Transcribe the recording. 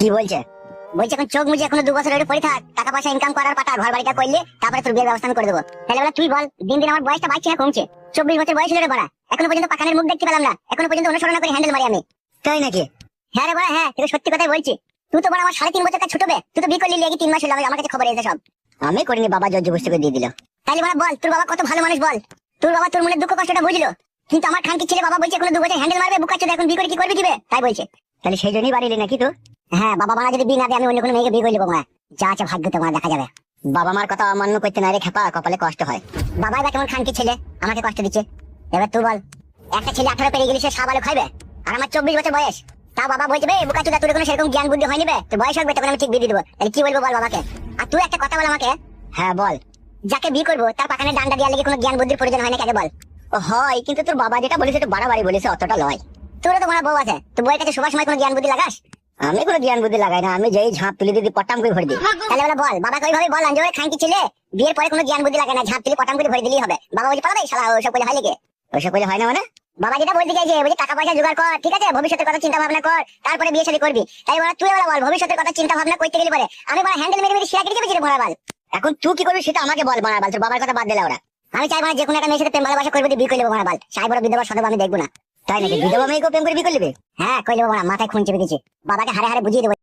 কি বলছে? বলছে এখন চোখ মুজে এখনো 2 বছর ধরে পড়ে থাক, টাকা পয়সা ইনকাম করার পাটা, ঘর বাড়িটা করলে তারপরে তোর বিয়ের ব্যবস্থা আমি করে দেবো। তাহলে বলে তুই বল, দিন দিন আমার বয়সটা বাড়ছে না কমছে? 24 বছর বয়স হলো রে বড়া, এখনো পর্যন্ত পাকানের মুখ দেখতে পেলাম না, এখনো পর্যন্ত অনুসরণ করে হ্যান্ডেল মারি আমি। তাই নাকি? হ্যাঁ রে বড়া, হ্যাঁ তোকে সত্যি কথাই বলছি। তুই তো বড়া আমার 3.5 বছর কাছে ছোট বে, তুই তো বিয়ে করলি লেগে 3 মাস হলো, আমার কাছে খবর এসে সব। আমি করিনি, বাবা জোর জবরদস্তি করে দিয়ে দিল। তাইলে বড়া বল, তোর বাবা কত ভালো মানুষ বল। তোর বাবা তোর মনে দুঃখ কষ্টটা বুঝলো, কিন্তু আমার খানকি ছেলে বাবা বলছে এখনো 2 বছর হ্যান্ডেল মারবে, বুকা চোদা এখন বিয়ে করে কি করবে দিবে তাই বলছে। তাহলে সেই জন্যই বাড়িলি নাকি তুই? হ্যাঁ, বাবা মারা যদি বিয়ে না দেয় আমি অন্য কোনো মেয়েকে বিয়ে করে নেবো। যা আছে ভাগ্য তোমার দেখা যাবে। বাবা মার কথা অমান্য করতে না রে খেপা, কপালে কষ্ট হয়। বাবা এবার কেমন খানকি ছেলে, আমাকে কষ্ট দিচ্ছে। এবার তুই বল, একটা ছেলে 18 পেরিয়ে গেলে সে সাবালও খাইবে, আর আমার 24 বছর বয়স। তা বাবা বলছে বে বুকা চোদা তোর কোনো সেরকম জ্ঞান বুদ্ধি হয়নি বে, তোর বয়স হবে তখন আমি ঠিক বিয়ে দিয়ে দেবো। তাহলে কি বলবো বল বাবাকে? আর তুই একটা কথা বল আমাকে। হ্যাঁ বল। যাকে বিয়ে করবো তার পাখানে ডান্ডা দেওয়ার লেগে কোনো জ্ঞান বুদ্ধির প্রয়োজন হয় না, কাকে বল? ও হয়, কিন্তু তোর বাবা যেটা বলেছে একটু বাড়াবাড়ি বলেছে, অতটা লয়। তোরও তো মনে বউ আছে, তুই বউয়ের কাছে সবার সময় কোনো জ্ঞান বুদ্ধি লাগাস? আমি কোনো জ্ঞান বুদ্ধি লাগাই না, আমি যেই ঝাঁপ তুলে দিদি পটাম করে ভরে দিই। তাহলে বলে বল, বাবাকে ওইভাবে বল যে খানকি ছেলে বিয়ের পরে কোনো জ্ঞান বুদ্ধি লাগে না, ঝাঁপ তুলে পটাম করে ভরে দিলেই হবে। বাবা বলছে পালাবে শালা, ওসব করলে হয় নাকি? ওসব করলে হয় না মানে? বাবা যেটা বলতে চাইছে বলছে টাকা পয়সা জোগাড় কর, ঠিক আছে, ভবিষ্যতের কথা চিন্তা ভাবনা কর, তারপরে বিয়ে শাদী করবি। তাই বলে তুই বল ভবিষ্যতের কথা চিন্তা ভাবনা করতে গেলে পরে আমি বড় হ্যান্ডেল মেরে মেরে শিরা কেটে যাবে ভরা বাল। এখন তুই কি করবি সেটা আমাকে বল বড় বাল, তোর বাবার কথা বাদ দিলে ওরা। আমি চাই মানে যে কোনো একটা মেয়ের সাথে প্রেম ভালোবাসা করবি, বিয়ে করে নেবো বড় বাল, সাই বড় বিধবা সদব আমি দেখবো না। তাই নাকি? বিধবা মেয়েকে প্রেম করে বিয়ে করে নেবে? হ্যাঁ করে নেবো, মাথায় খুন চেপে দিয়েছে, বাবাকে হারে হারে বুঝিয়ে দেবো।